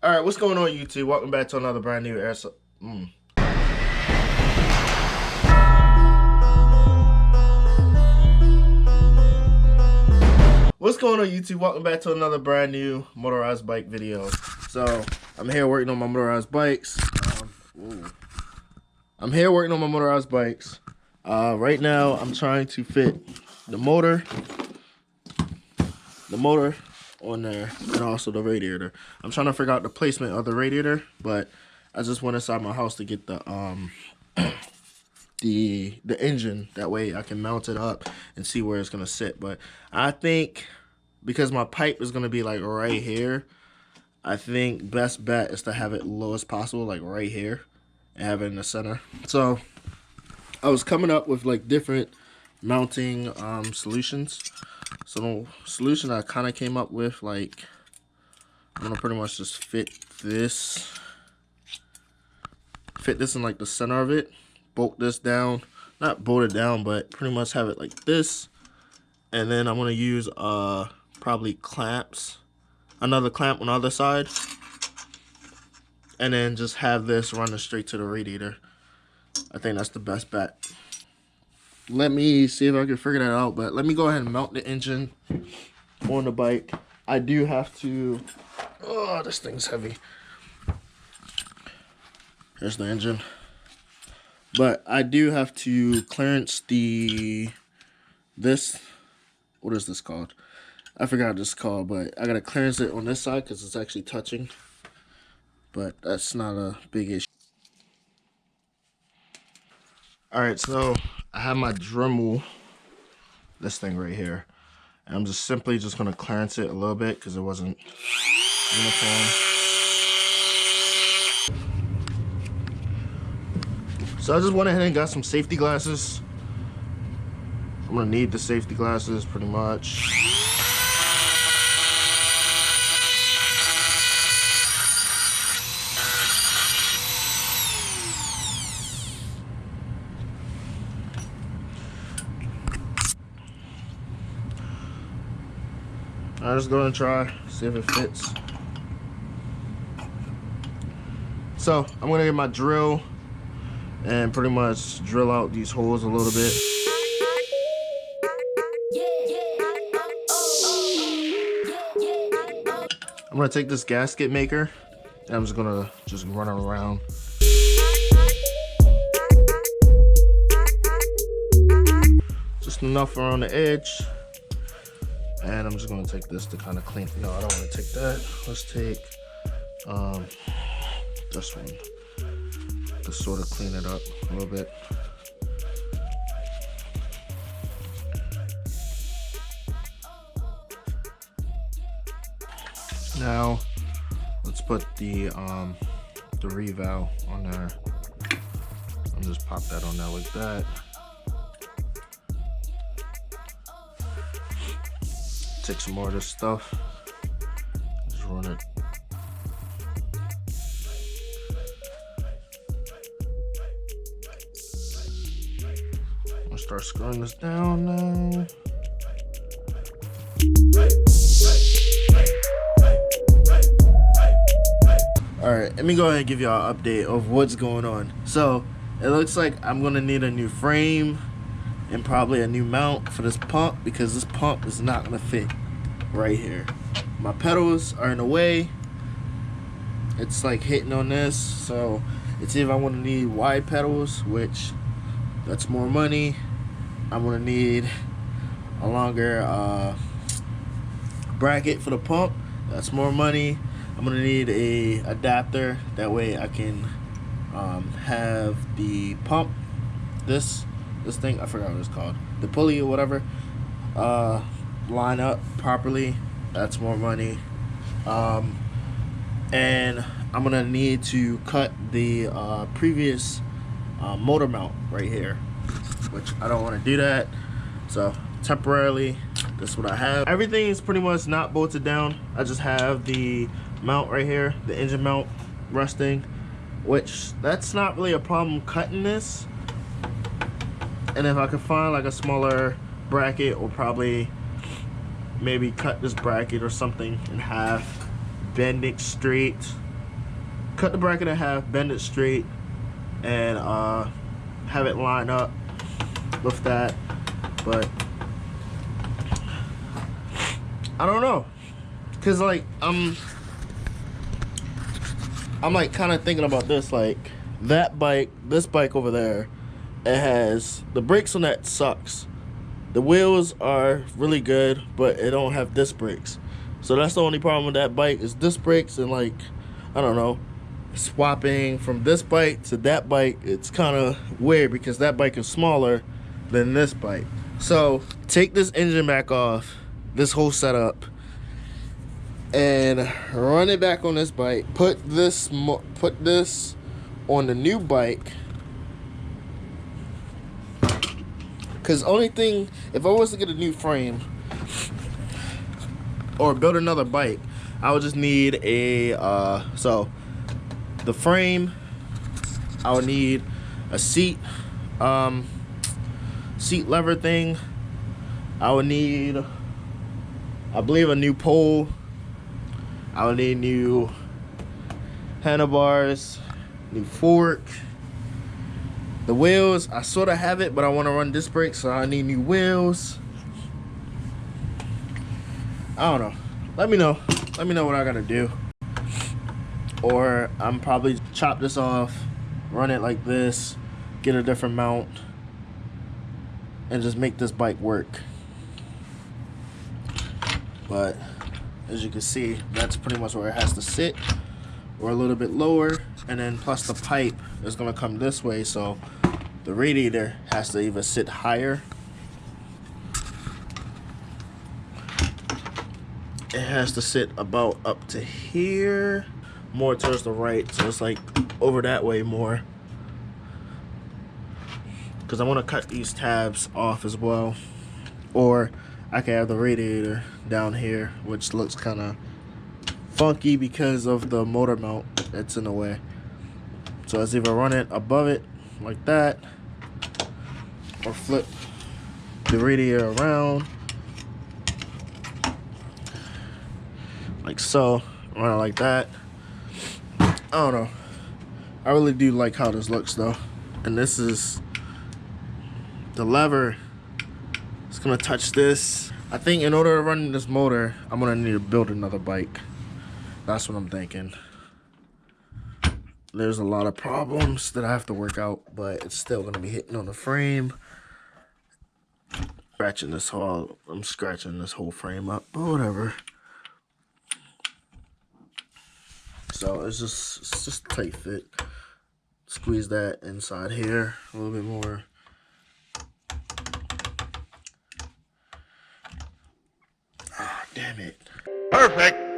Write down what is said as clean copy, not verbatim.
Alright, what's going on YouTube? Welcome back to another brand new What's going on YouTube? Welcome back to another brand new motorized bike video. So, I'm here working on my motorized bikes. Right now, I'm trying to fit the motor on there, and also the radiator. I'm trying to figure out the placement of the radiator, but I just went inside my house to get the the engine. That way I can mount it up and see where it's gonna sit. But I think because my pipe is gonna be like right here, I think best bet is to have it low as possible, like right here, and have it in the center. So I was coming up with like different mounting solutions. So the solution I kind of came up with, like, I'm gonna pretty much just fit this in like the center of it, bolt this down, not bolt it down, but pretty much have it like this. And then I'm gonna use probably clamps, another clamp on the other side, and then just have this running straight to the radiator. I think that's the best bet. Let me see if I can figure that out, but let me go ahead and mount the engine on the bike. I do have to, oh, this thing's heavy. Here's the engine. But I do have to clearance this, what is this called? I forgot what this is called, but I gotta clearance it on this side because it's actually touching. But that's not a big issue. Alright, so I have my Dremel, this thing right here, and I'm just simply gonna clearance it a little bit because it wasn't uniform. So I just went ahead and got some safety glasses. I'm gonna need the safety glasses pretty much. I'm just gonna try, see if it fits. So I'm gonna get my drill and pretty much drill out these holes a little bit. I'm gonna take this gasket maker and I'm just gonna run it around. Just enough around the edge. And I'm just gonna take this to kind of clean. No, I don't want to take that. Let's take this one to sort of clean it up a little bit. Now let's put the revalve on there. I'll just pop that on there like that. Take some more of this stuff, just run it. I'm gonna start screwing this down now. Alright, let me go ahead and give y'all an update of what's going on. So, it looks like I'm gonna need a new frame and probably a new mount for this pump because this pump is not gonna fit right here. My pedals are in the way. It's like hitting on this, so it's either I want to need wide pedals, which that's more money. I'm gonna need a longer bracket for the pump. That's more money. I'm gonna need a adapter. That way I can have the pump, this thing, I forgot what it's called, the pulley or whatever, line up properly. That's more money. And I'm gonna need to cut the previous motor mount right here, which I don't want to do that. So temporarily, this is what I have. Everything is pretty much not bolted down. I just have the mount right here, the engine mount resting, which that's not really a problem cutting this. And if I could find like a smaller bracket, or probably maybe cut this bracket or something in half, bend it straight, cut the bracket in half, bend it straight, and have it line up with that. But I don't know, cause like I'm like kind of thinking about this, like that bike, this bike over there, it has the brakes on that sucks. The wheels are really good, but it don't have disc brakes. So that's the only problem with that bike is disc brakes, and like I don't know, swapping from this bike to that bike, it's kind of weird because that bike is smaller than this bike. So take this engine back off, this whole setup, and run it back on this bike. Put this on the new bike. Cause only thing, if I was to get a new frame or build another bike, I would just need a so the frame, I would need a seat lever thing. I would need, I believe, a new pole. I would need new handlebars, new fork. The wheels, I sort of have it, but I want to run disc brakes, so I need new wheels. I don't know. Let me know what I gotta do. Or I'm probably chop this off, run it like this, get a different mount, and just make this bike work. But as you can see, that's pretty much where it has to sit, or a little bit lower, and then plus the pipe is gonna come this way, so the radiator has to either sit higher. It has to sit about up to here, more towards the right, so it's like over that way more. Because I want to cut these tabs off as well, or I can have the radiator down here, which looks kind of funky because of the motor mount that's in the way. So let's either run it above it like that, or flip the radiator around like so, run it like that. I don't know. I really do like how this looks though. And this is the lever. It's gonna touch this. I think in order to run this motor, I'm gonna need to build another bike. That's what I'm thinking. There's a lot of problems that I have to work out, but it's still gonna be hitting on the frame. I'm scratching this whole frame up, but whatever. So it's just tight fit. Squeeze that inside here a little bit more. Ah, damn it. Perfect.